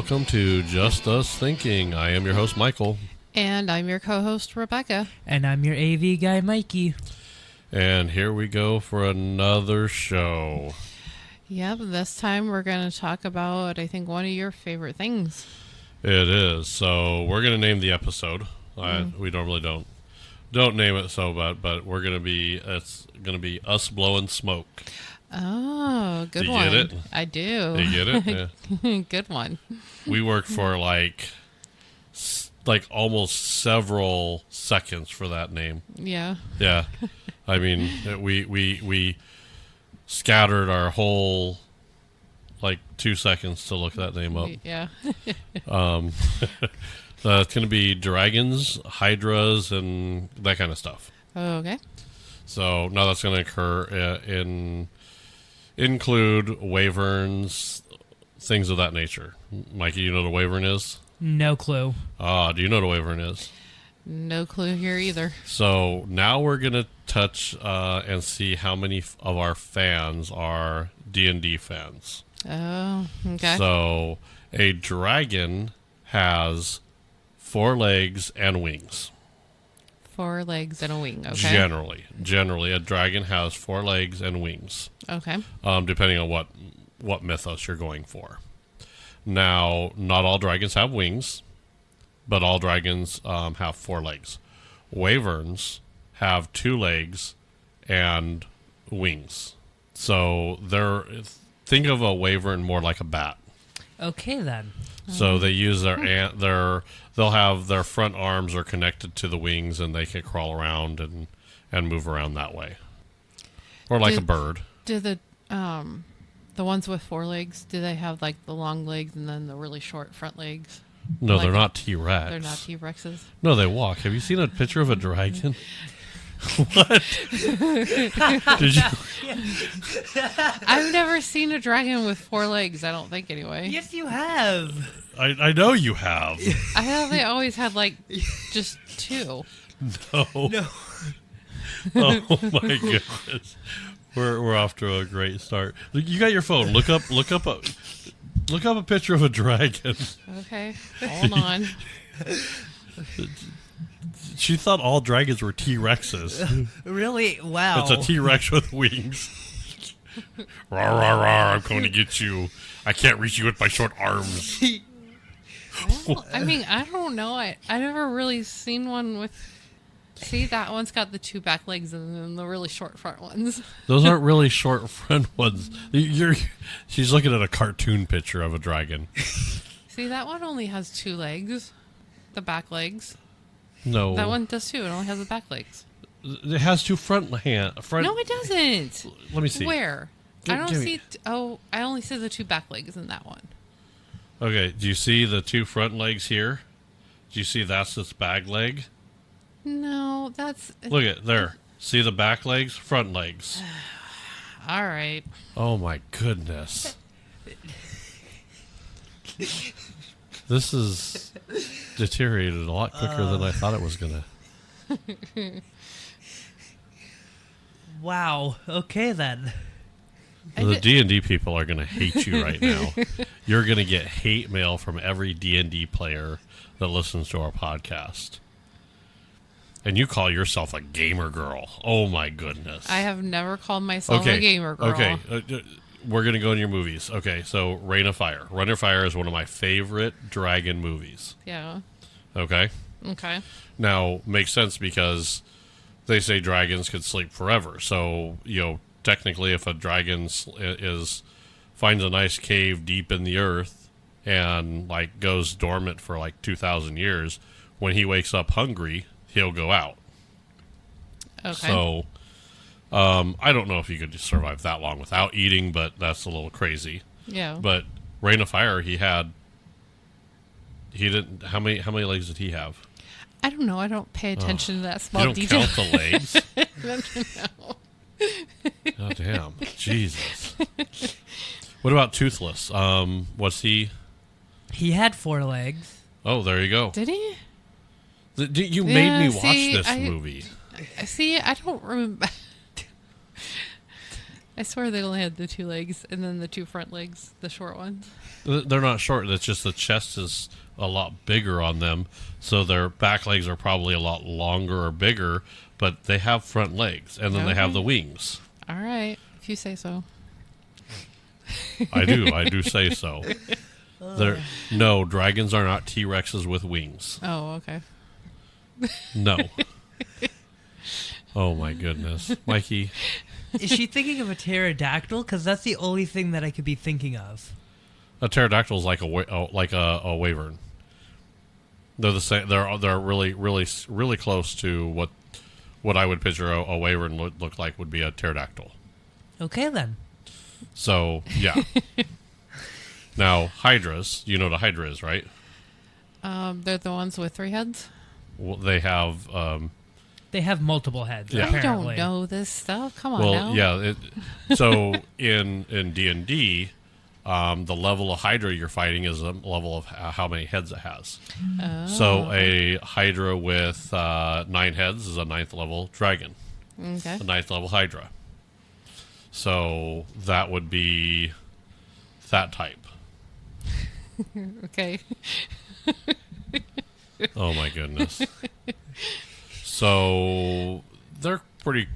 welcome to Just Us Thinking. I am your host, Michael. And I'm your co-host, Rebecca. And I'm your AV guy, Mikey. And here we go for another show. Yep, this time we're going to talk about, I think, one of your favorite things. It is. So we're going to name the episode. We normally don't name it, but we're going to be, it's going to be Us Blowing Smoke. Oh, good one. Do you get it? I do. You get it? Yeah. Good one. We worked for like almost several seconds for that name. Yeah. Yeah. I mean, we scattered our whole 2 seconds to look that name up. Yeah. It's going to be dragons, hydras, and that kind of stuff. Okay. So now that's going to occur include wyverns, things of that nature. Mikey, you know what a wyvern is? No clue. Do you know what a wyvern is? No clue here either. So now we're going to touch and see how many of our fans are D&D fans. Oh, okay. So a dragon has 4 legs and wings. 4 legs and a wing, okay. Generally, a dragon has 4 legs and wings. Okay. Depending on what mythos you're going for. Now, not all dragons have wings, but all dragons have 4 legs. Wyverns have 2 legs and wings. So think of a wyvern more like a bat. Okay, then. So they use they'll have their front arms are connected to the wings, and they can crawl around and move around that way, or like a bird. Do the ones with 4 legs, do they have the long legs and then the really short front legs? No, they're not T-Rex. They're not T-Rexes? No, they walk. Have you seen a picture of a dragon? What? Did you? I've never seen a dragon with 4 legs, I don't think, anyway. Yes, you have. I know you have. I thought they always had, just 2. No. No. Oh, my goodness. We're off to a great start. You got your phone. Look up a picture of a dragon. Okay, hold on. She thought all dragons were T-Rexes. Really? Wow. It's a T-Rex with wings. Rawr, rawr, rawr, I'm coming to get you. I can't reach you with my short arms. Well, I mean, I don't know. I never really seen one with... See, that one's got the 2 back legs and then the really short front ones. Those aren't really short front ones. She's looking at a cartoon picture of a dragon. See, that one only has 2 legs. The back legs. No. That one does too. It only has the back legs. It has 2 front. No, it doesn't. Let me see. Where? I don't see... I only see the 2 back legs in that one. Okay, do you see the 2 front legs here? Do you see that's its back leg? No, that's... Look at there. See the back legs, front legs. All right. Oh my goodness. This is deteriorated a lot quicker than I thought it was gonna. Wow. Okay, then. The D&D people are gonna hate you right now. You're gonna get hate mail from every D&D player that listens to our podcast. And you call yourself a gamer girl. Oh, my goodness. I have never called myself a gamer girl. Okay, we're going to go in your movies. Okay, so Reign of Fire. Reign of Fire is one of my favorite dragon movies. Yeah. Okay? Okay. Now, makes sense because they say dragons could sleep forever. So, technically if a dragon finds a nice cave deep in the earth and, goes dormant for, 2,000 years, when he wakes up hungry... he'll go out. Okay. So, I don't know if you could survive that long without eating, but that's a little crazy. Yeah. But Reign of Fire, he didn't. How many legs did he have? I don't know. I don't pay attention to that small you don't detail. count the legs? No. Oh, damn. Jesus. What about Toothless? Was he... He had 4 legs. Oh, there you go. Did he? You made me watch this movie. See, I don't remember. I swear they only had the 2 legs and then the 2 front legs, the short ones. They're not short. It's just the chest is a lot bigger on them, so their back legs are probably a lot longer or bigger. But they have front legs, and then they have Okay. the wings. All right, if you say so. I do say so. No, dragons are not T-Rexes with wings. Oh, okay. No. Oh my goodness, Mikey. Is she thinking of a pterodactyl? Because that's the only thing that I could be thinking of. A pterodactyl is like a wyvern. They're the same. They're really close to what I would picture a wyvern look like would be a pterodactyl. Okay, then. So yeah. Now hydras, you know what a hydra is, right? They're the ones with 3 heads. Well, they have. They have multiple heads, Yeah. apparently. I don't know this stuff. Come on Well, now. yeah. So in D&D, the level of Hydra you're fighting is a level of how many heads it has. Oh, So a Hydra with 9 heads is a 9th level dragon, okay. a 9th level Hydra. So that would be that type. Okay. Oh my goodness. So they're pretty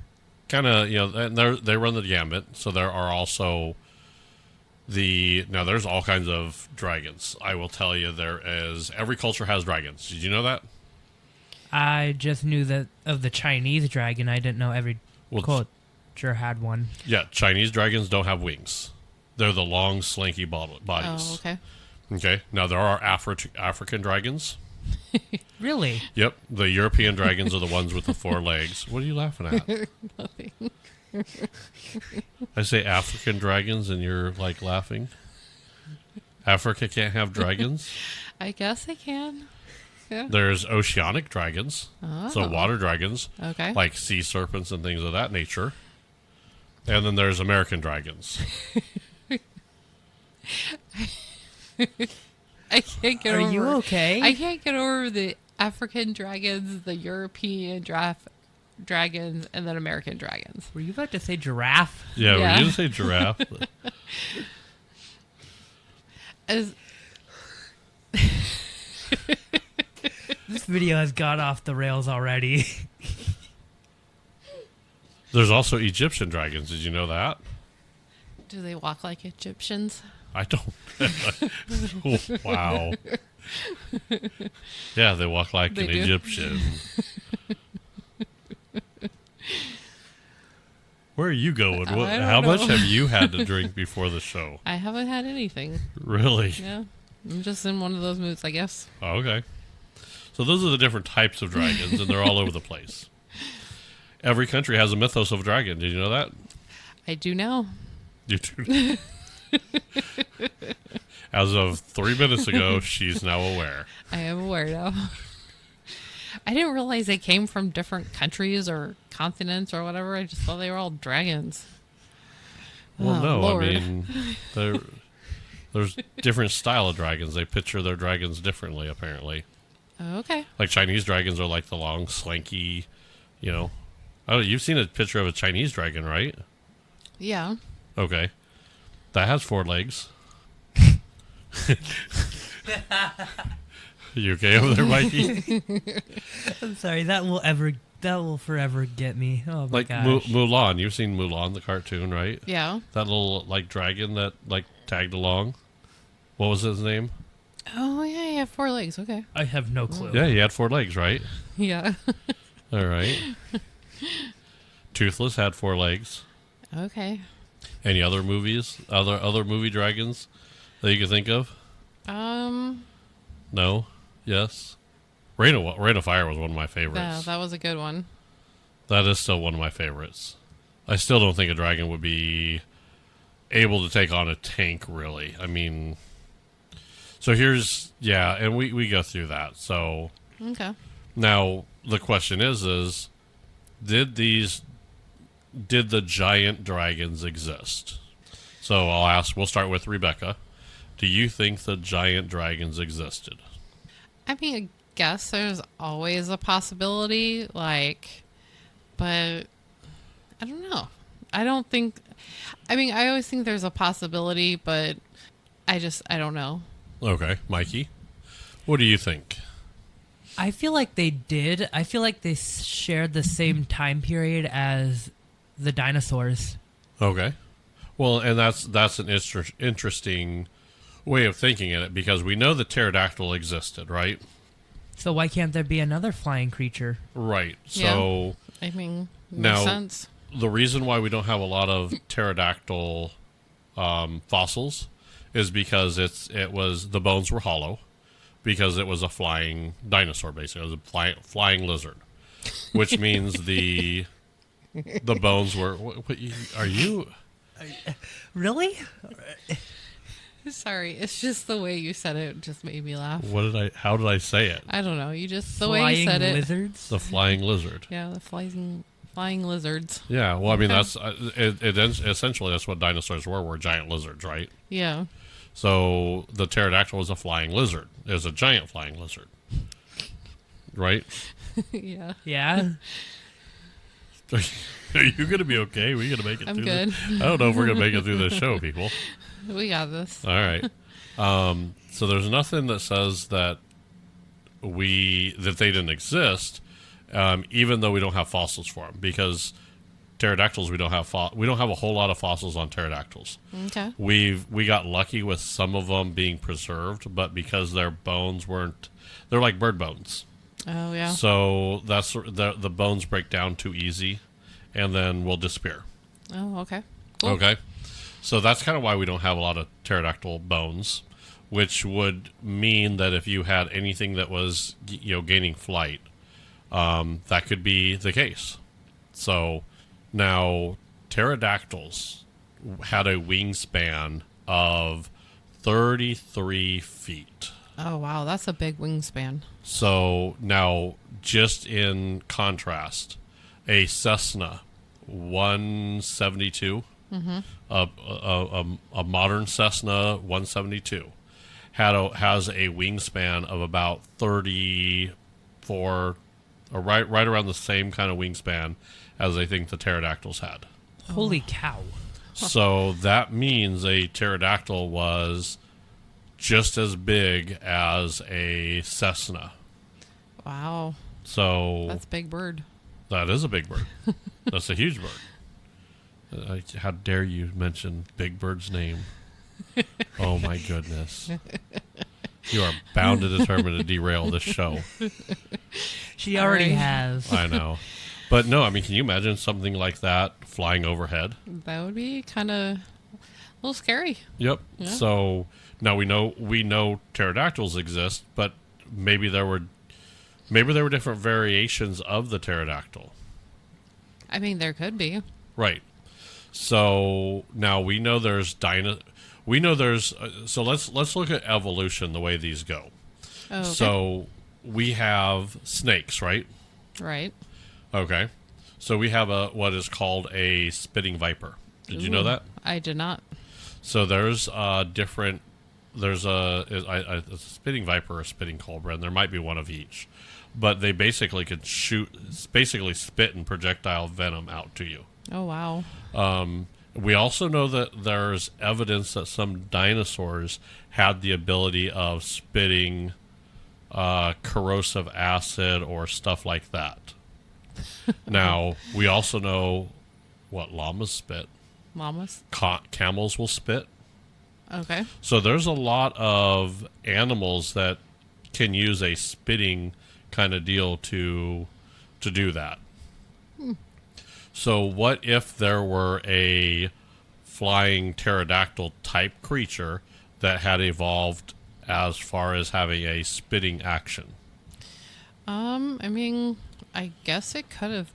kind of, and they run the gambit. So there are also now there's all kinds of dragons. I will tell you, every culture has dragons. Did you know that? I just knew that of the Chinese dragon. I didn't know every Well, culture had one. Yeah, Chinese dragons don't have wings. They're the long, slinky bodies. Oh, okay. Okay. Now there are African dragons. Really? Yep. The European dragons are the ones with the 4 legs. What are you laughing at? Nothing. I say African dragons and you're like laughing. Africa can't have dragons. I guess I can. Yeah. There's oceanic dragons. Oh. So water dragons. Okay. Like sea serpents and things of that nature. And then there's American dragons. I can't get Are over. you okay? I can't get over the African dragons, the European dragons, and then American dragons. Were you about to say giraffe? Yeah, Yeah. were you to say giraffe? As This video has got off the rails already. There's also Egyptian dragons. Did you know that? do they walk like Egyptians? I don't. Wow. Yeah, they walk like They an do. Egyptian. Where are you going? I don't How much know. have you had to drink before the show? I haven't had anything. Really? Yeah, I'm just in one of those moods, I guess. Oh, okay. So those are the different types of dragons, and they're all over the place. Every country has a mythos of a dragon. Did you know that? I do know. You do. As of 3 minutes ago, she's now aware. I am aware now. I didn't realize they came from different countries or continents or whatever. I just thought they were all dragons. Well, Oh, no, Lord. I mean, there's different style of dragons. They picture their dragons differently, apparently. Okay. Like Chinese dragons are like the long, slanky, Oh, you've seen a picture of a Chinese dragon, right? Yeah. Okay. That has 4 legs. You okay over there, Mikey? I'm sorry. That will forever get me. Oh my Like gosh. Mulan. You've seen Mulan, the cartoon, right? Yeah. That little, dragon that, tagged along. What was his name? Oh, yeah, you have 4 legs. Okay. I have no clue. Yeah, he had 4 legs, right? Yeah. All right. Toothless had 4 legs. Okay. Any other movies? Other movie dragons that you can think of? No? Yes? Rain of Fire was one of my favorites. Yeah, that was a good one. That is still one of my favorites. I still don't think a dragon would be able to take on a tank, really. I mean, so and we go through that. So Okay. now the question is did the giant dragons exist? So we'll start with Rebecca. Do you think the giant dragons existed? I mean, I guess there's always a possibility, but I don't know. I don't think. I mean, I always think there's a possibility, but I don't know. Okay, Mikey, what do you think? I feel like they did. I feel like they shared the same time period as the dinosaurs. Okay, well, and that's an interesting way of thinking in it, because we know the pterodactyl existed, right? So why can't there be another flying creature? Right. So I mean, now makes sense. the reason why we don't have a lot of pterodactyl fossils is because the bones were hollow, because it was a flying dinosaur, basically. It was a flying lizard, which means the bones were. What are you? Really? Sorry, it's just the way you said it just made me laugh. How did I say it? I don't know. You just the Flying way you said it. lizards? The flying lizard. Yeah, the flying lizards. Yeah. Well, I mean, Okay. that's essentially that's what dinosaurs were giant lizards, right? Yeah. So the pterodactyl was a flying lizard. It was a giant flying lizard, right? Yeah. Yeah. Are you going to be okay? Are we going to make it I'm through good. this? I don't know if we're going to make it through this show, people. We got this. All right. So there's nothing that says that they didn't exist, even though we don't have fossils for them, because pterodactyls we don't have a whole lot of fossils on pterodactyls. Okay. We got lucky with some of them being preserved, but because their bones they're like bird bones. Oh yeah. So that's the bones break down too easy, and then will disappear. Oh okay. Cool. Okay, so that's kind of why we don't have a lot of pterodactyl bones, which would mean that if you had anything that was gaining flight, that could be the case. So now pterodactyls had a wingspan of 33 feet. Oh wow, that's a big wingspan. So now, just in contrast, a Cessna 172, a modern Cessna 172, has a wingspan of about 34, or right around the same kind of wingspan as I think the pterodactyls had. Holy cow. So that means a pterodactyl was just as big as a Cessna. Wow. So That's a big bird. that is a big bird. That's a huge bird. How dare you mention Big Bird's name? Oh my goodness. You are bound and determined to derail this show. She already Sorry. has. I know. But no, I mean, can you imagine something like that flying overhead? That would be kind of a little scary. Yep. Yeah. So now we know pterodactyls exist, but maybe there were different variations of the pterodactyl. I mean, there could be. Right. So now we know there's so let's look at evolution, the way these go. Oh, okay. So we have snakes, right? Right. Okay. So we have what is called a spitting viper. Did you know Ooh, that? I did not. So there's there's a spitting viper or a spitting cobra, and there might be one of each. But they basically could spit and projectile venom out to you. Oh wow. We also know that there's evidence that some dinosaurs had the ability of spitting corrosive acid or stuff like that. Now, we also know what llamas spit. Llamas. Camels will spit. Okay. So there's a lot of animals that can use a spitting kind of deal to do that. So what if there were a flying pterodactyl type creature that had evolved as far as having a spitting action? I mean, I guess there could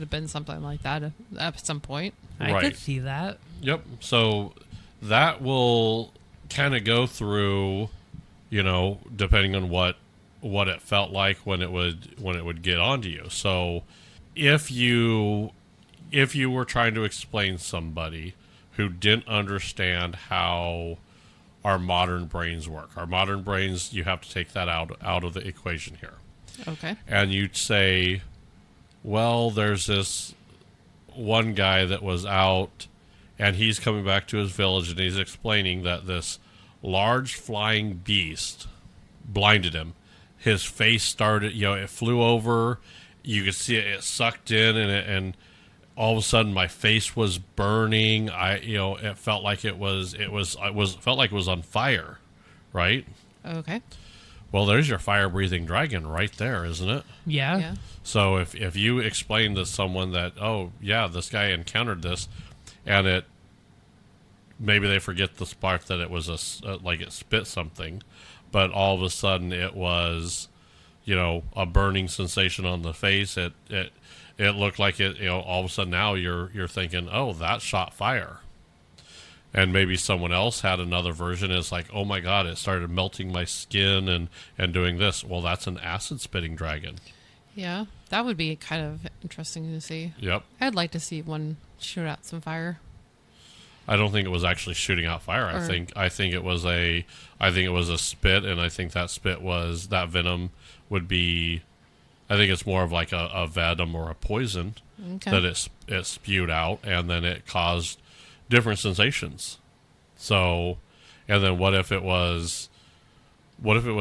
have been something like that at some point. I Right. could see that. Yep. So that will kind of go through, depending on what it felt like when it would get onto you. So if you were trying to explain somebody who didn't understand how our modern brains work, you have to take that out of the equation here. Okay. And you'd say, well, there's this one guy that was out, and he's coming back to his village, and he's explaining that this large flying beast blinded him. His face started, it flew over. You could see it sucked in, and all of a sudden my face was burning. It felt like it was felt like it was on fire, right? Okay. Well, there's your fire-breathing dragon right there, isn't it? Yeah. Yeah. So if you explain to someone that, oh yeah, this guy encountered this, and maybe they forget the part that it was like it spit something, but all of a sudden it was, a burning sensation on the face. It looked like it. All of a sudden now you're thinking, oh, that shot fire. And maybe someone else had another version. It's like, oh my God, it started melting my skin and doing this. Well, that's an acid spitting dragon. Yeah, that would be kind of interesting to see. Yep. I'd like to see one shoot out some fire. I don't think it was actually shooting out fire. I think it was a spit, and I think that venom would be. I think it's more of like a venom or a poison that it spewed out, and then it caused different sensations. So, and then what if it was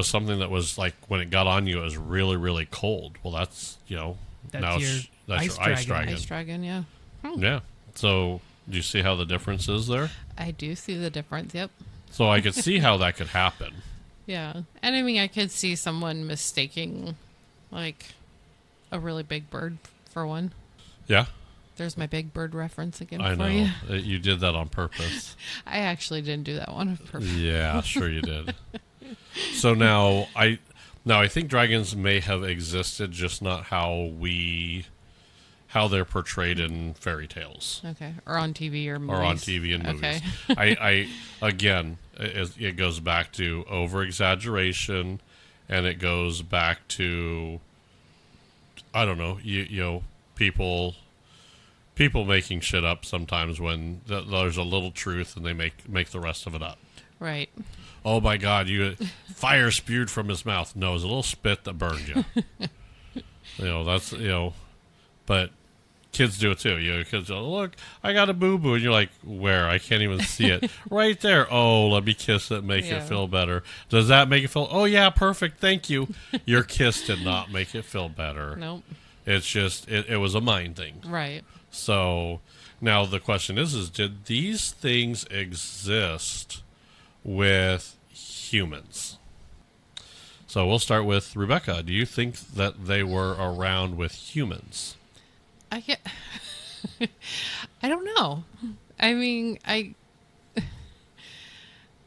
something that was like when it got on you, it was really, really cold? Well, that's That's your ice dragon. Ice dragon, yeah. Yeah. So, do you see how the difference is there? I do see the difference, yep. So I could see how that could happen. Yeah. And I mean, I could see someone mistaking, like, a really big bird for one. Yeah. There's my big bird reference again I for know. you. You did that on purpose. I actually didn't do that one on purpose. Yeah, sure you did. So now I think dragons may have existed, just not how they're portrayed in fairy tales. Okay. Or on TV or movies. Or on TV and movies. Okay. I again, it goes back to over exaggeration, and it goes back to, I don't know, people making shit up sometimes when there's a little truth and they make the rest of it up. Right. Oh my God! Fire spewed from his mouth. No, it was a little spit that burned you. That's but kids do it too. Kids go, look, I got a boo boo, and you're like, where? I can't even see it. Right there. Oh, let me kiss it, make it feel better. Does that make it feel? Oh yeah, perfect. Thank you. Your kiss did not make it feel better. Nope. It's just it was a mind thing. Right. So now the question is did these things exist with humans? So we'll start with Rebecca. Do you think that they were around with humans? I don't know. I mean, I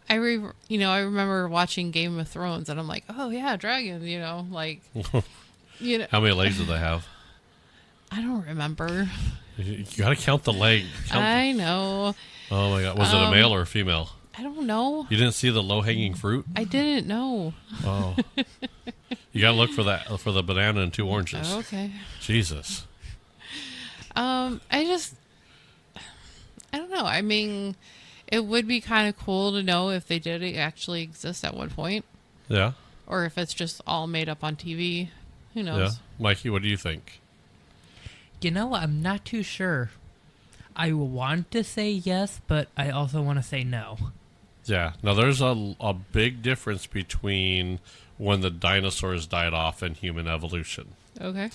remember watching Game of Thrones, and I'm like, oh yeah, dragons. How many legs do they have? I don't remember. You got to count the leg. I know. Oh my God, was it a male or a female? I don't know. You didn't see the low-hanging fruit? I didn't know. Oh, you got to look for the banana and 2 oranges. Okay. Jesus. I don't know. I mean, it would be kind of cool to know if they did actually exist at one point. Yeah. Or if it's just all made up on TV. Who knows? Yeah. Mikey, what do you think? I'm not too sure. I want to say yes, but I also want to say no. Yeah. Now, there's a big difference between when the dinosaurs died off and human evolution. Okay.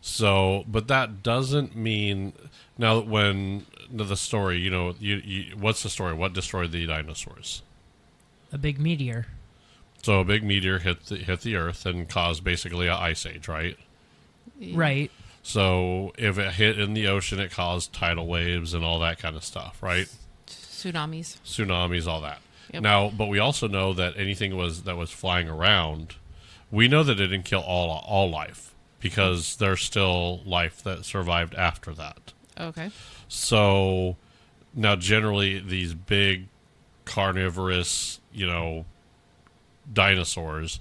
So, but that doesn't mean now that when the story, what's the story? What destroyed the dinosaurs? A big meteor. So a big meteor hit the Earth and caused basically an ice age, right? Right. So if it hit in the ocean, it caused tidal waves and all that kind of stuff, right? Tsunamis, all that. Yep. Now, but we also know that anything that was flying around, we know that it didn't kill all life, because there's still life that survived after that. Okay. So now generally these big carnivorous, dinosaurs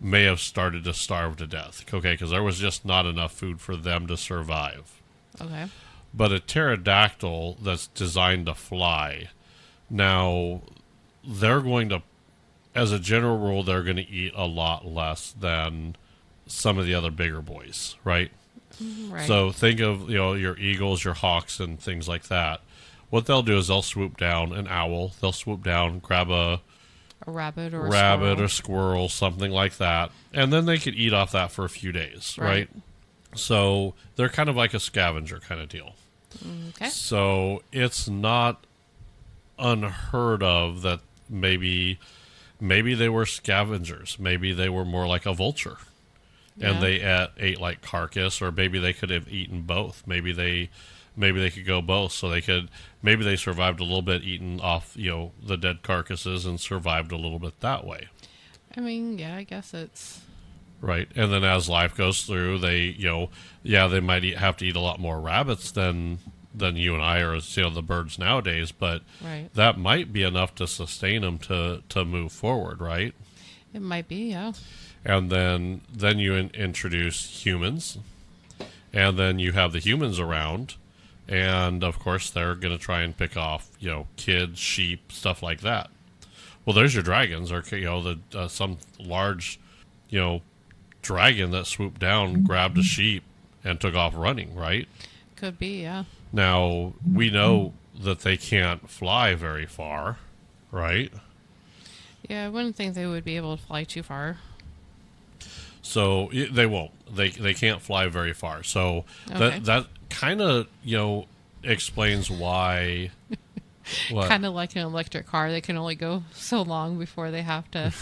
may have started to starve to death, okay, because there was just not enough food for them to survive. Okay. But a pterodactyl that's designed to fly, now they're going to, as a general rule, they're going to eat a lot less than some of the other bigger boys, right? Right. So think of, your eagles, your hawks, and things like that. What they'll do is they'll swoop down an owl. They'll swoop down, grab a A rabbit or a rabbit squirrel. or squirrel, something like that, and then they could eat off that for a few days, right? So they're kind of like a scavenger kind of deal. Okay. So it's not unheard of that maybe they were scavengers. Maybe they were more like a vulture, and Yeah. they ate like carcass, or maybe they could have eaten both. Maybe they could go both, so maybe they survived a little bit eating off the dead carcasses and survived a little bit that way, I mean, yeah, I guess it's right? And then as life goes through, they might have to eat a lot more rabbits than you and I, or the birds nowadays, but right. that might be enough to sustain them to move forward, right? It might be, yeah. And then you introduce humans, and then you have the humans around, and of course they're going to try and pick off kids, sheep, stuff like that. Well, there's your dragons, or some large dragon that swooped down, grabbed a sheep, and took off running, right? Could be, yeah. Now we know that they can't fly very far, right? Yeah, I wouldn't think they would be able to fly too far. So they won't. They can't fly very far. So Okay. that kind of explains why. What? Kind of like an electric car. They can only go so long before they have to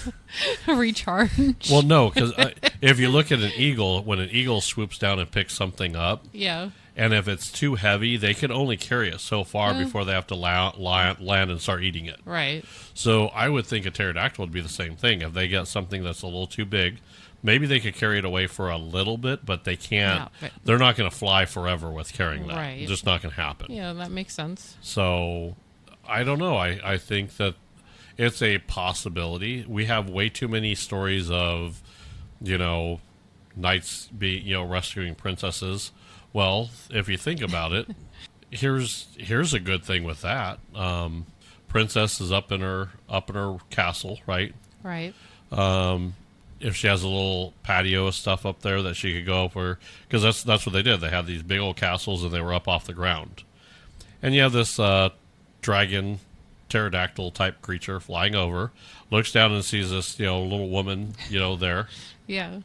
recharge. Well, no, because if you look at an eagle, when an eagle swoops down and picks something up, Yeah. and if it's too heavy, they can only carry it so far before they have to land and start eating it. Right. So I would think a pterodactyl would be the same thing. If they get something that's a little too big, maybe they could carry it away for a little bit, but they can't. Yeah, but- They're not going to fly forever with carrying that. Right. It's just not going to happen. Yeah, that makes sense. So I don't know. I think that it's a possibility. We have way too many stories of, knights rescuing princesses. Well, if you think about it, here's a good thing with that. Princess is up in her castle, right? Right. If she has a little patio of stuff up there that she could go over, because that's what they did. They had these big old castles, and they were up off the ground. And you have this dragon, pterodactyl type creature flying over, looks down and sees this little woman there. Yeah.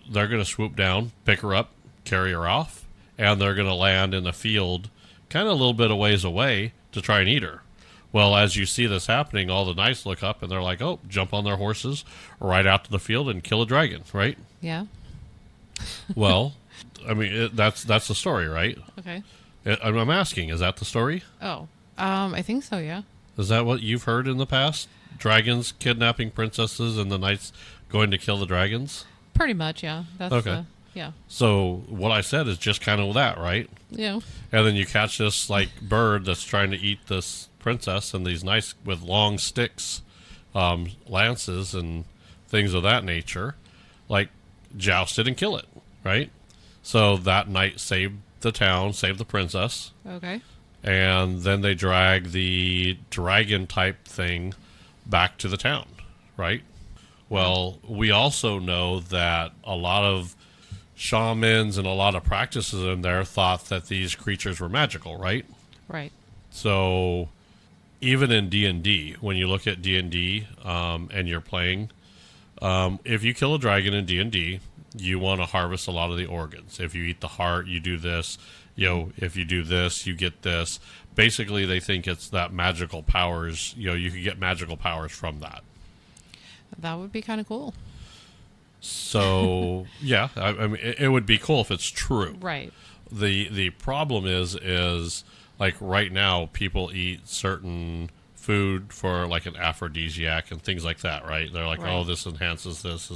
They're going to swoop down, pick her up, carry her off, and they're going to land in a field kind of a little bit of ways away to try and eat her. Well, as you see this happening, all the knights look up and they're like, oh, jump on their horses right out to the field and kill a dragon, right? Yeah. Well, I mean, that's the story, right? Okay. I'm asking, is that the story? Oh. I think so, yeah. Is that what you've heard in the past? Dragons kidnapping princesses and the knights going to kill the dragons? Pretty much, yeah. That's Okay. yeah. So what I said is just kind of that, right? Yeah. And then you catch this bird that's trying to eat this princess, and these knights with long sticks, lances and things of that nature, joust it and kill it, right? So that knight saved the town, saved the princess, Okay. and then they drag the dragon type thing back to the town, right? Well, we also know that a lot of shamans and a lot of practices in there thought that these creatures were magical, right? Right. So even in D&D, when you look at D&D and you're playing, if you kill a dragon in D&D, you want to harvest a lot of the organs. If you eat the heart, you do this. If you do this, you get this. Basically, they think it's that magical powers. You could get magical powers from that. That would be kind of cool. So yeah, I mean, it would be cool if it's true. Right. The problem is right now people eat certain food for an aphrodisiac and things like that, right? They're like, Right. oh, this enhances this.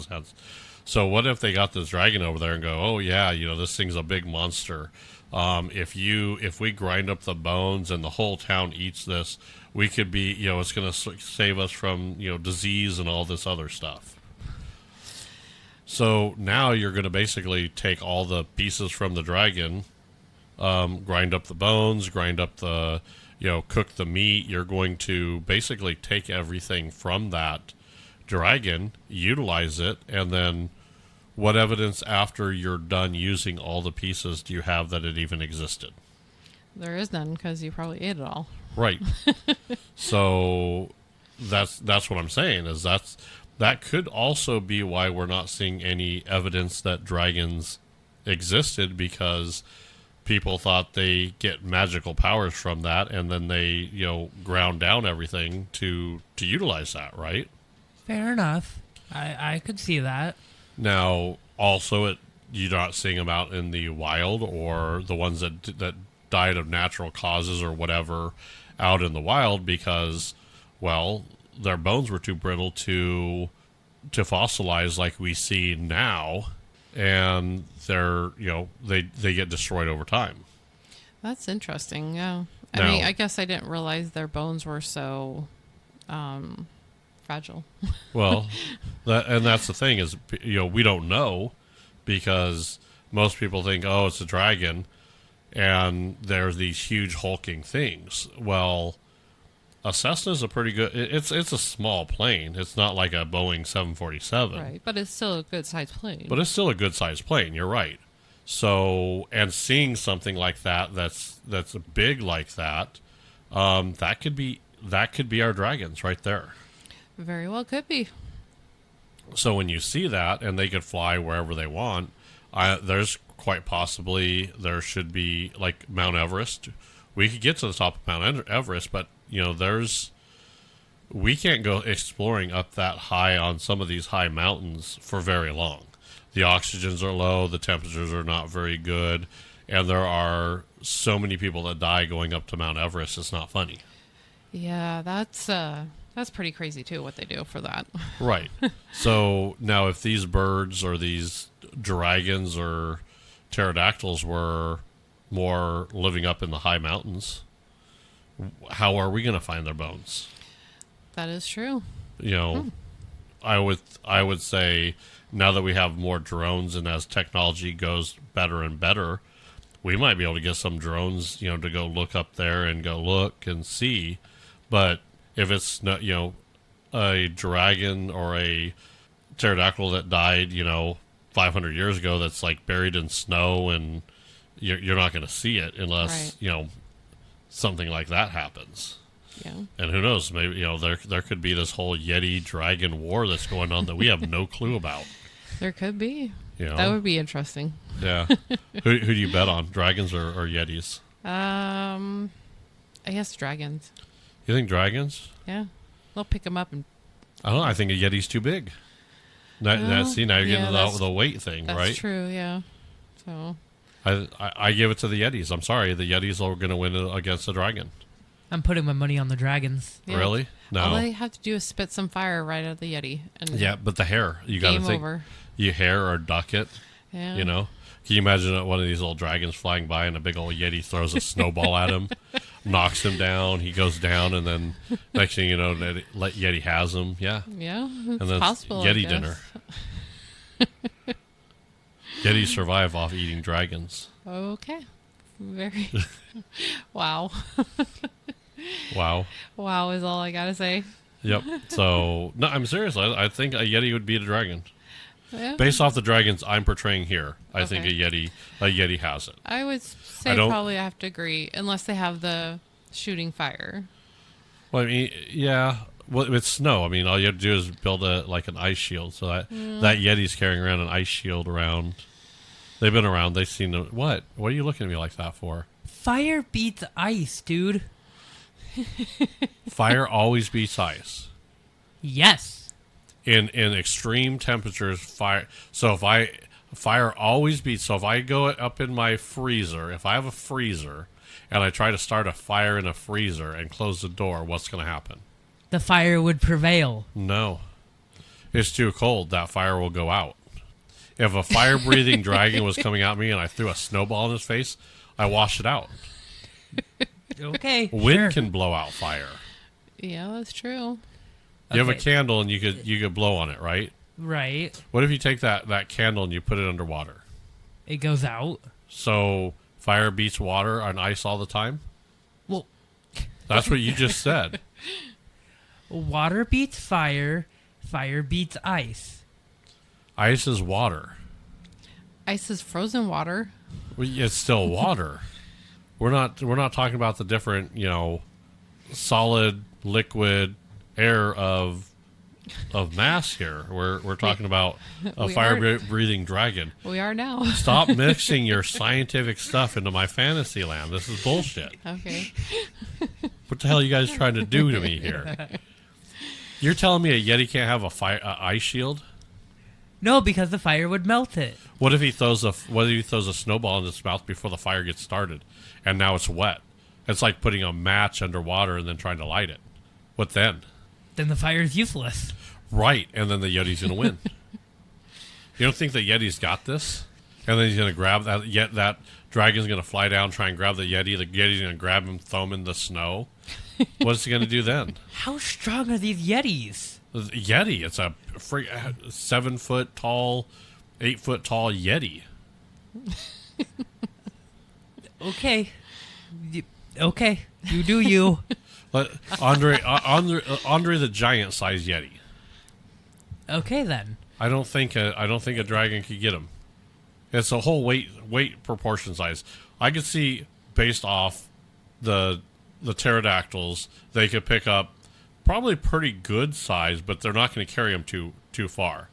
So what if they got this dragon over there and go, oh yeah, this thing's a big monster. If we grind up the bones and the whole town eats this, we could be, it's going to save us from, disease and all this other stuff. So now you're going to basically take all the pieces from the dragon, grind up the bones, grind up the, cook the meat. You're going to basically take everything from that dragon, utilize it, and then what evidence after you're done using all the pieces do you have that it even existed? There is none because you probably ate it all. Right. So that's what I'm saying is that could also be why we're not seeing any evidence that dragons existed, because people thought they get magical powers from that, and then they ground down everything to utilize that, right? Fair enough. I could see that. Now, also, you're not seeing them out in the wild, or the ones that died of natural causes or whatever out in the wild because, well, their bones were too brittle to fossilize like we see now, and they're they get destroyed over time. That's interesting. Yeah. I Now- mean, I guess I didn't realize their bones were so fragile. Well, that's the thing is, we don't know because most people think, oh, it's a dragon, and there's these huge hulking things. Well, a Cessna is a pretty good. It's a small plane. It's not like a Boeing 747, Right. But it's still a good sized plane. but it's still a good sized plane. You're right. So, and seeing something like that's big like that, that could be our dragons right there. Very well could be. So when you see that, and they could fly wherever they want, there's quite possibly there should be like Mount Everest. We could get to the top of Mount Everest, but we can't go exploring up that high on some of these high mountains for very long. The oxygens are low, the temperatures are not very good, and there are so many people that die going up to Mount Everest. It's not funny. Yeah, that's pretty crazy too what they do for that. Right. So now if these birds or these dragons or pterodactyls were more living up in the high mountains, how are we going to find their bones? That is true. I would say now that we have more drones and as technology goes better and better, we might be able to get some drones, to go look up there and go look and see. But if it's not, a dragon or a pterodactyl that died, 500 years ago, that's like buried in snow, and you're not going to see it unless something like that happens. Yeah. And who knows? Maybe there could be this whole Yeti dragon war that's going on that we have no clue about. There could be. That That would be interesting. Yeah. Who do you bet on, dragons or Yetis? I guess dragons. You think dragons? Yeah. They'll pick them up and. I don't know. I think a Yeti's too big. Now you're getting into the weight thing, That's right? true. Yeah. So. I give it to the Yetis. I'm sorry, the Yetis are going to win against the dragon. I'm putting my money on the dragons. Yeah. Really? No. All they have to do is spit some fire right out of the Yeti, and Yeah, but the hair, you got to game think. over. You hair or duck it. Yeah. Can you imagine one of these little dragons flying by and a big old Yeti throws a snowball at him, knocks him down, he goes down, and then next thing you know, Yeti has him. Yeah. Yeah. It's And then possible. I Yeti guess. dinner. Yetis survive off eating dragons. Okay. Very. Wow. Wow. Wow is all I gotta say. Yep. So, no, I'm serious. I think a Yeti would beat a dragon. Yeah. Based off the dragons I'm portraying here, I think a Okay. Yeti has it. I would say don't- probably I have to agree, unless they have the shooting fire. Well, I mean, yeah. Well, it's snow. I mean, all you have to do is build an ice shield. So that Yeti's carrying around an ice shield around. They've been around. They've seen them. What? What are you looking at me like that for? Fire beats ice, dude. Fire always beats ice. Yes. In extreme temperatures, fire. So fire always beats. So if I go up in my freezer, if I have a freezer, and I try to start a fire in a freezer and close the door, what's going to happen? The fire would prevail. No. It's too cold. That fire will go out. If a fire-breathing dragon was coming at me and I threw a snowball in his face, I wash it out. Okay. Wind sure. can blow out fire. Yeah, that's true. You have a Okay. candle and you could blow on it, right? Right. What if you take that candle and you put it underwater? It goes out. So fire beats water on ice all the time? Well, That's what you just said. water beats fire. Fire beats ice. Ice is water. Ice is frozen water. Well, it's still water. We're not talking about the different, solid, liquid, air of mass here. We're talking about a fire-breathing dragon. We are now. Stop mixing your scientific stuff into my fantasy land. This is bullshit. Okay. What the hell are you guys trying to do to me here? You're telling me a Yeti can't have a ice shield? No, because the fire would melt it. What if he throws a snowball in its mouth before the fire gets started, and now it's wet? It's like putting a match underwater and then trying to light it. What then? Then the fire is useless. Right, and then the Yeti's going to win. You don't think the Yeti's got this? And then he's going to grab that. That dragon's going to fly down, try and grab the Yeti. The Yeti's going to grab him, throw him in the snow. What's he going to do then? How strong are these Yetis? Yeti. It's a 7 foot tall, 8 foot tall Yeti. Okay. Okay. You do you. Andre the giant sized Yeti. Okay then. I don't think a dragon could get him. It's a whole weight proportion size. I could see based off the pterodactyls, they could pick up probably pretty good size, but they're not going to carry them too far.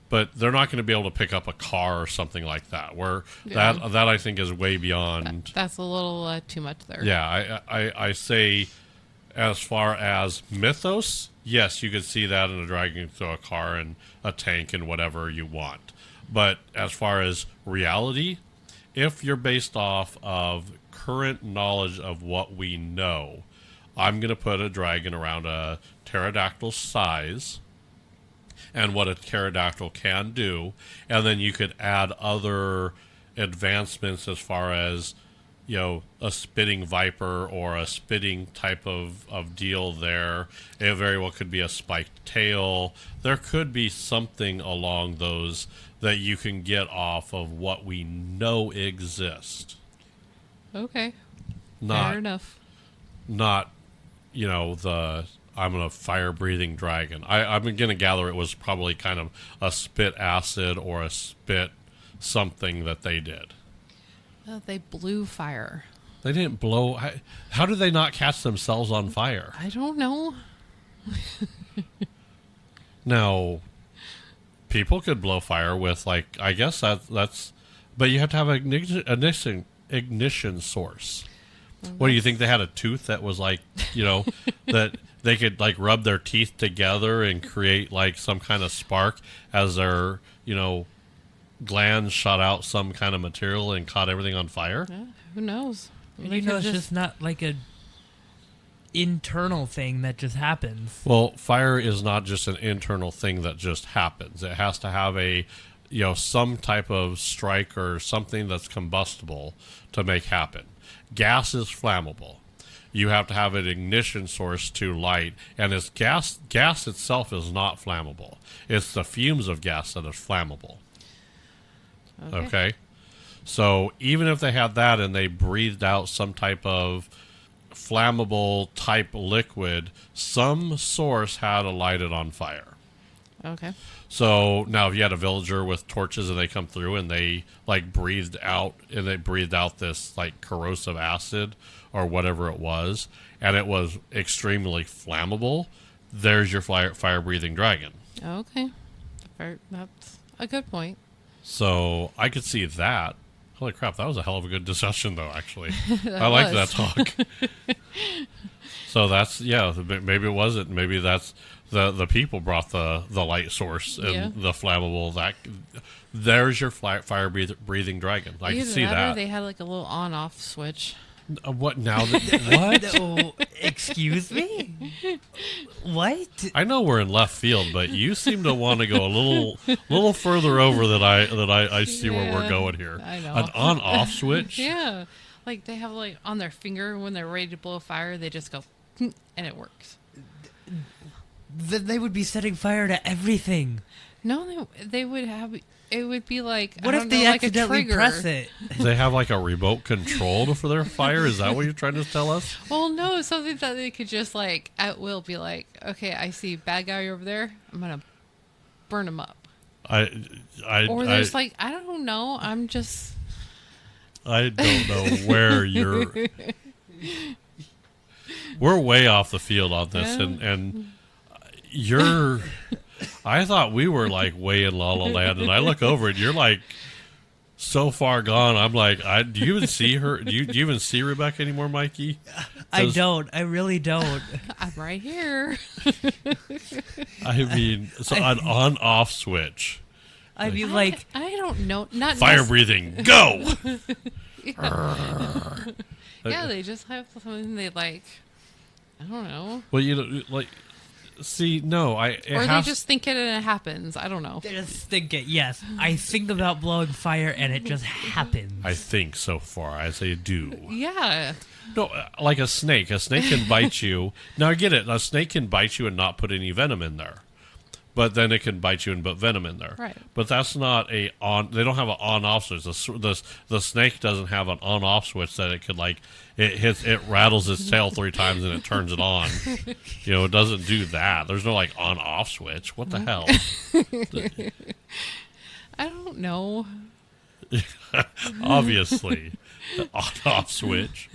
But they're not going to be able to pick up a car or something like that. Where that I think is way beyond. That's a little too much there. Yeah, I say, as far as mythos, yes, you could see that in a dragon throw a car and a tank and whatever you want. But as far as reality, if you're based off of current knowledge of what we know, I'm going to put a dragon around a pterodactyl size and what a pterodactyl can do, and then you could add other advancements as far as, a spitting viper or a spitting type of deal there. It very well could be a spiked tail. There could be something along those that you can get off of what we know exists. Okay. Fair enough. Not, I'm a fire-breathing dragon. I'm going to gather it was probably kind of a spit acid or a spit something that they did. They blew fire. They didn't blow. How did they not catch themselves on fire? I don't know. Now, people could blow fire with, I guess that's, but you have to have an ignition source. What do you think? They had a tooth that was that they could rub their teeth together and create some kind of spark as their glands shot out some kind of material and caught everything on fire? Yeah, who knows? It's just not a internal thing that just happens. Well, fire is not just an internal thing that just happens. It has to have a some type of strike or something that's combustible to make happen. Gas is flammable. You have to have an ignition source to light, and it's gas itself is not flammable. It's the fumes of gas that is flammable. Okay? So even if they had that and they breathed out some type of flammable type liquid, some source had to light it on fire. Okay. So now if you had a villager with torches and they come through and they breathed out this corrosive acid or whatever it was, and it was extremely flammable, there's your fire breathing dragon. Okay. That's a good point. So I could see that. Holy crap, that was a hell of a good discussion though, actually. I like that talk. So that's, maybe it wasn't. Maybe that's the people brought the light source and the flammable. There's your fire breathing dragon. I can see that. They had a little on-off switch. What now? What? Oh, excuse me? What? I know we're in left field, but you seem to want to go a little further over than I see where we're going here. I know. An on-off switch? Yeah. They have on their finger when they're ready to blow fire, they just go and it works. Then they would be setting fire to everything. No, they would have. It would be what if they accidentally press it? They have a remote control for their fire? Is that what you're trying to tell us? Well, no, something that they could just at will be okay, I see bad guy over there. I'm gonna burn him up. Or there's like, I don't know. I'm just. I don't know where you're. We're way off the field on this, and you're. I thought we were like way in La La Land, and I look over and you're like so far gone. I'm like, do you even see her? Do you even see Rebecca anymore, Mikey? I don't. I really don't. I'm right here. I mean, so an on-off switch. I mean, like, I don't know. Not Fire breathing, go! Yeah, they just have something they like. I don't know. Well, you know, like, see, no, Or they just think it and it happens. I don't know. they just think it. Yes, I think about blowing fire and it just happens. I think so far. I say do. Yeah. No, like a snake. A snake can bite you. Now, I get it. A snake can bite you and not put any venom in there. But then it can bite you and put venom in there. Right. But that's not a on. They don't have an on-off switch. The snake doesn't have an on-off switch that it could like. It rattles its tail 3 times and it turns it on. You know, it doesn't do that. There's no like on-off switch. What the hell? I don't know. Obviously, the on-off switch.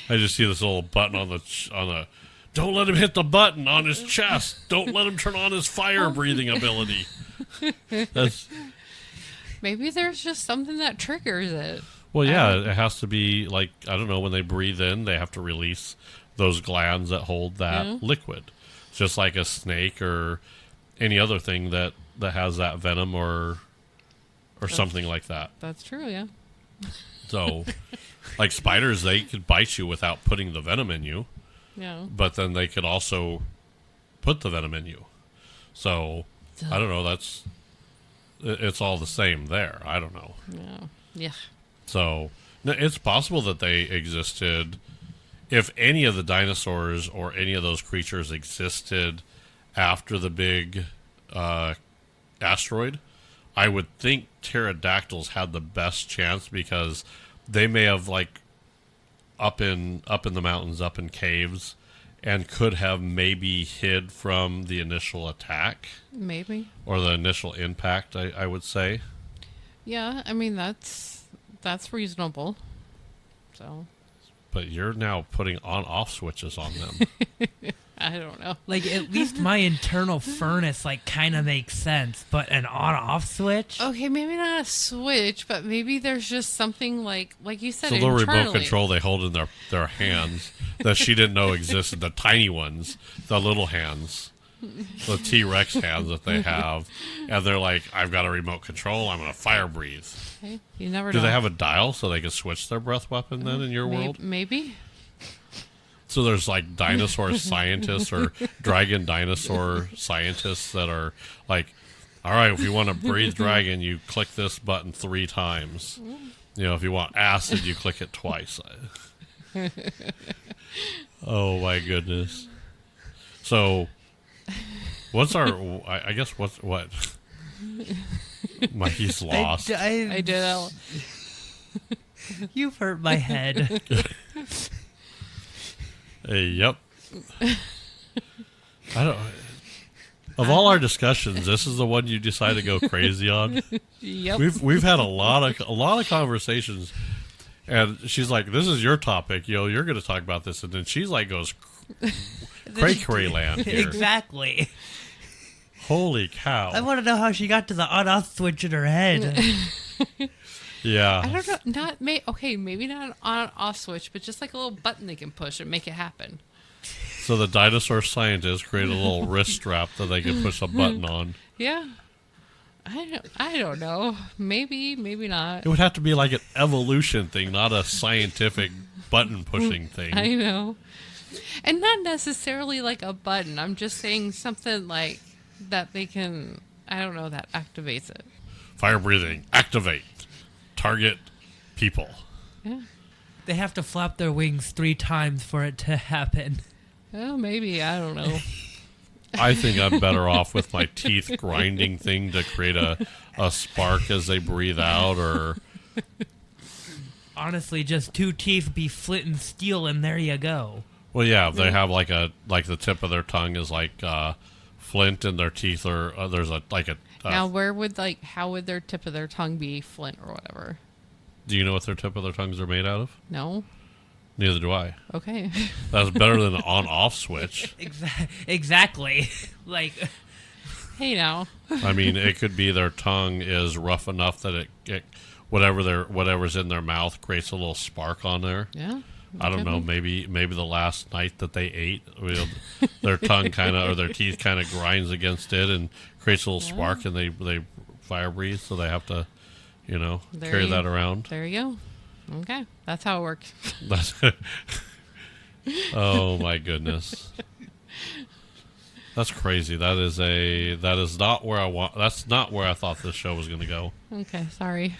I just see this little button on the. Don't let him hit the button on his chest. Don't let him turn on his fire breathing ability. Maybe there's just something that triggers it. Well, yeah, it has to be like, I don't know, when they breathe in, they have to release those glands that hold that liquid. It's just like a snake or any other thing that has that venom or something like that. That's true, yeah. So, like spiders, they could bite you without putting the venom in you. Yeah. But then they could also put the venom in you. So, I don't know, it's all the same there. I don't know. Yeah. Yeah. So, it's possible that they existed. If any of the dinosaurs or any of those creatures existed after the big asteroid, I would think pterodactyls had the best chance because they may have like up in the mountains, up in caves, and could have maybe hid from the initial attack. Maybe. Or the initial impact, I would say. Yeah, I mean, that's reasonable. So. But you're now putting on-off switches on them. I don't know. Like, at least my internal furnace, like, kind of makes sense. But an on-off switch? Okay, maybe not a switch, but maybe there's just something like you said, so the internally. remote control they hold in their hands that she didn't know existed, the tiny ones, the little hands, the T-Rex hands that they have. And they're like, I've got a remote control, I'm going to fire breathe. Okay, you never know. Do they have a dial so they can switch their breath weapon then in your world? Maybe. So there's like dinosaur scientists or dragon dinosaur scientists that are like, all right, if you want to breathe dragon, you click this button 3 times. You know, if you want acid, you click it twice. Oh my goodness. So what's our, I guess what? Mikey's lost. I did. You've hurt my head. Hey, yep. I don't. Of all our discussions, this is the one you decide to go crazy on. Yep. We've had a lot of conversations, and she's like, "This is your topic, you're going to talk about this," and then she's like, goes cray land here. Exactly. Holy cow! I want to know how she got to the on-off switch in her head. Yeah. I don't know. Maybe not an on-off switch, but just like a little button they can push and make it happen. So the dinosaur scientists created a little wrist strap that they could push a button on. Yeah. I don't know. Maybe not. It would have to be like an evolution thing, not a scientific button pushing thing. I know. And not necessarily like a button. I'm just saying something like that they can, I don't know, that activates it. Fire breathing, activate. Target people. Yeah. They have to flap their wings 3 times for it to happen. Well, maybe. I don't know. I think I'm better off with my teeth grinding thing to create a spark as they breathe out, or honestly, just 2 teeth be flint and steel, and there you go. Well, yeah, they have like the tip of their tongue is like flint, and their teeth are there's a Now, where would how would their tip of their tongue be flint or whatever? Do you know what their tip of their tongues are made out of? No. Neither do I. Okay. That's better than an on-off switch. Exactly. Like, hey now. I mean, it could be their tongue is rough enough that it whatever's in their mouth creates a little spark on there. Yeah. I don't know. Maybe the last night that they ate, their tongue or their teeth kind of grinds against it and creates a little spark, and they fire breathe, so they have to, carry that around. There you go. Okay, that's how it works. Oh my goodness, that's crazy. That is not where I want. That's not where I thought this show was going to go. Okay, sorry.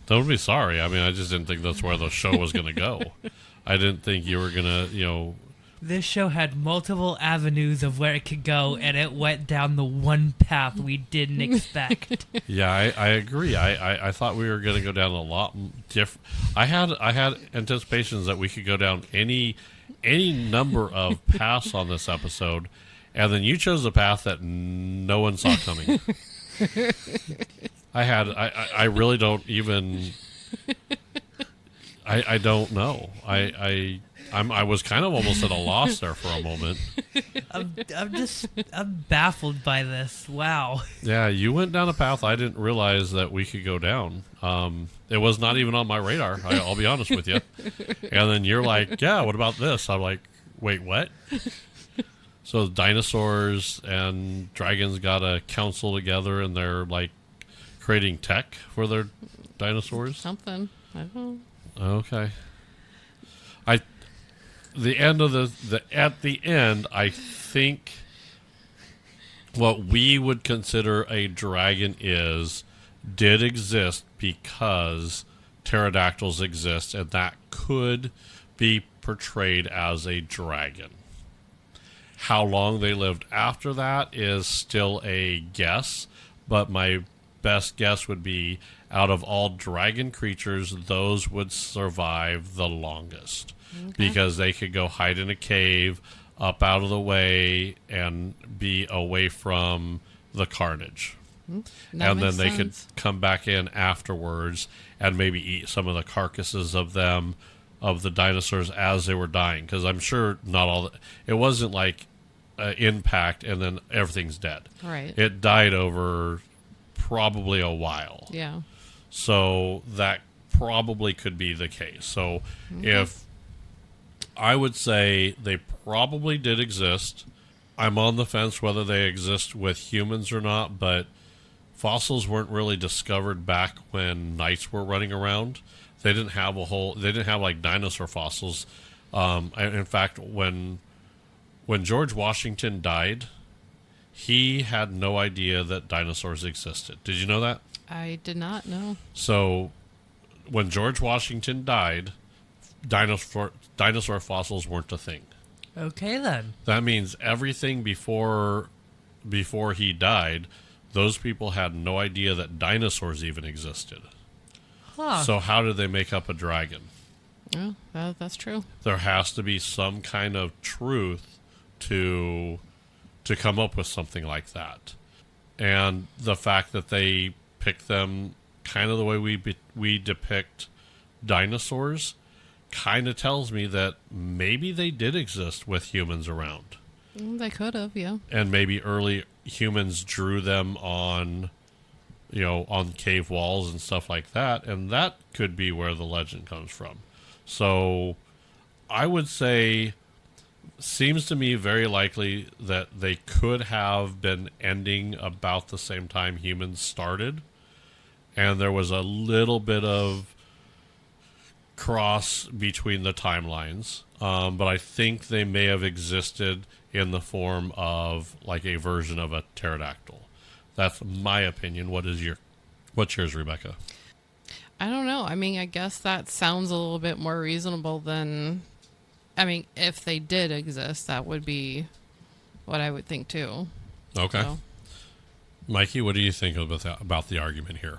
Don't be sorry. I mean, I just didn't think that's where the show was going to go. I didn't think you were going to, This show had multiple avenues of where it could go, and it went down the one path we didn't expect. Yeah, I agree. I thought we were going to go down a lot different. I had anticipations that we could go down any number of paths on this episode, and then you chose a path that no one saw coming. I really don't even. I don't know. I was kind of almost at a loss there for a moment. I'm baffled by this. Wow. Yeah, you went down a path I didn't realize that we could go down. It was not even on my radar. I'll be honest with you. And then you're like, yeah, what about this? I'm like, wait, what? So dinosaurs and dragons got a council together, and they're like creating tech for their dinosaurs. Something. I don't know. Okay. At the end, I think what we would consider a dragon did exist because pterodactyls exist, and that could be portrayed as a dragon. How long they lived after that is still a guess, but my best guess would be out of all dragon creatures, those would survive the longest. Okay. Because they could go hide in a cave, up out of the way, and be away from the carnage. And then they could come back in afterwards and maybe eat some of the carcasses of the dinosaurs as they were dying. Because I'm sure not all. It wasn't like impact and then everything's dead. Right. It died over probably a while. Yeah. So that probably could be the case. So if I would say they probably did exist. I'm on the fence whether they exist with humans or not, but fossils weren't really discovered back when knights were running around. They didn't have like dinosaur fossils. In fact, when George Washington died, he had no idea that dinosaurs existed. Did you know that? I did not know. So when George Washington died, dinosaur fossils weren't a thing. Okay, then. That means everything before he died, those people had no idea that dinosaurs even existed. Huh. So how did they make up a dragon? Oh, that's true. There has to be some kind of truth to come up with something like that. And the fact that they pick them kind of the way we depict dinosaurs kind of tells me that maybe they did exist with humans around. They could have, yeah. And maybe early humans drew them on cave walls and stuff like that, and that could be where the legend comes from. So I would say seems to me very likely that they could have been ending about the same time humans started, and there was a little bit of cross between the timelines, but I think they may have existed in the form of like a version of a pterodactyl. That's my opinion. What's yours, Rebecca? I don't know. I mean, I guess that sounds a little bit more reasonable than... I mean, if they did exist, that would be what I would think too. Okay. So. Mikey, what do you think about the argument here?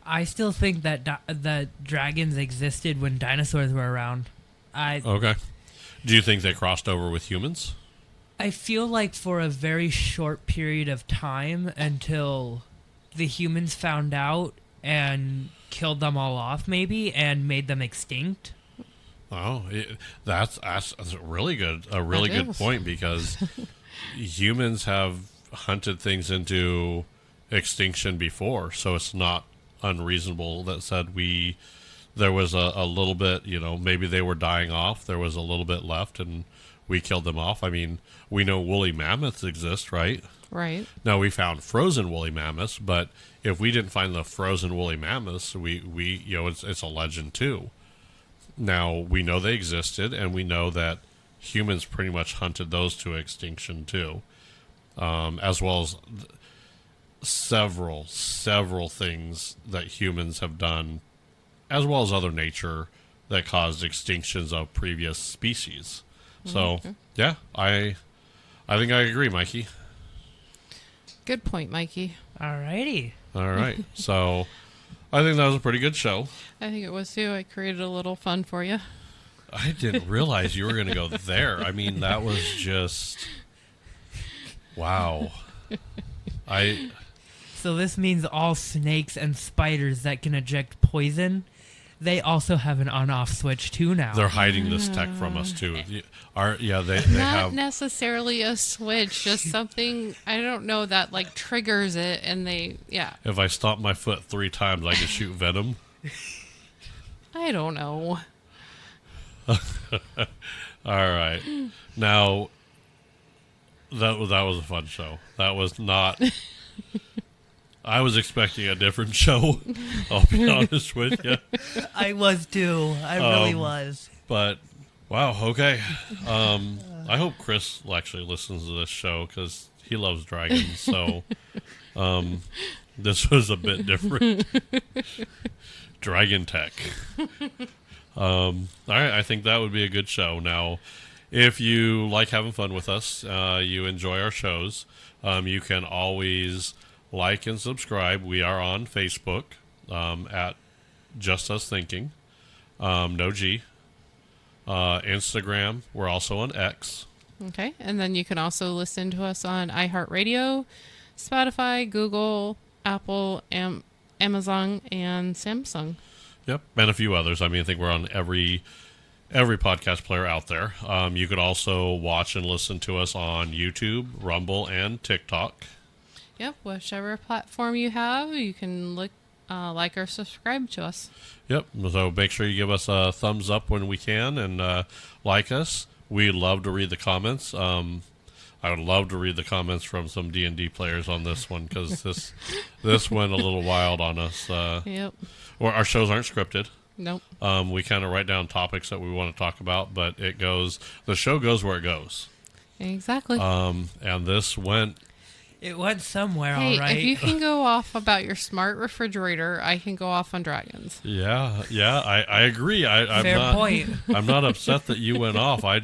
I still think that that dragons existed when dinosaurs were around. Okay. Do you think they crossed over with humans? I feel like for a very short period of time until the humans found out and killed them all off, maybe, and made them extinct. Oh, that's a really good That is. point, because humans have hunted things into extinction before, so it's not unreasonable that said there was a little bit, maybe they were dying off, there was a little bit left, and we killed them off. I mean, we know woolly mammoths exist, right? Right. Now, we found frozen woolly mammoths, but if we didn't find the frozen woolly mammoths, it's a legend too. Now, we know they existed, and we know that humans pretty much hunted those to extinction too, as well as several things that humans have done, as well as other nature, that caused extinctions of previous species. So, yeah, I think I agree, Mikey. Good point, Mikey. Alrighty. All right. So, I think that was a pretty good show. I think it was too. I created a little fun for you. I didn't realize you were going to go there. I mean, that was just... Wow. So this means all snakes and spiders that can eject poison, they also have an on-off switch too now. They're hiding this tech from us too. They Not have... necessarily a switch, just something, I don't know, that like triggers it, and If I stomp my foot 3 times, I can shoot venom. I don't know. All right. Now, that was a fun show. That was not... I was expecting a different show, I'll be honest with you. I was too. I really was. But, wow, okay. I hope Chris actually listens to this show, because he loves dragons, so this was a bit different. Dragon tech. All right, I think that would be a good show. Now, if you like having fun with us, you enjoy our shows, you can always like and subscribe. We are on Facebook at Just Us Thinking, no G. Instagram, we're also on X. Okay, and then you can also listen to us on iHeartRadio, Spotify, Google, Apple, Amazon, and Samsung. Yep, and a few others. I mean, I think we're on every podcast player out there. You could also watch and listen to us on YouTube, Rumble, and TikTok. Yep, whichever platform you have, you can like or subscribe to us. Yep, so make sure you give us a thumbs up when we can, and like us. We love to read the comments. I would love to read the comments from some D&D players on this one, because this went a little wild on us. Yep. Or our shows aren't scripted. Nope. We kind of write down topics that we want to talk about, but the show goes where it goes. Exactly. And this went... It went somewhere, Hey, all right. if you can go off about your smart refrigerator, I can go off on dragons. Yeah, I agree. I'm Fair not, point. I'm not upset that you went off. I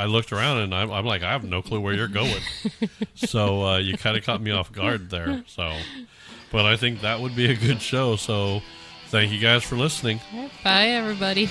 looked around and I'm like, I have no clue where you're going. So you kind of caught me off guard there. So, but I think that would be a good show. So thank you guys for listening. All right, bye, everybody.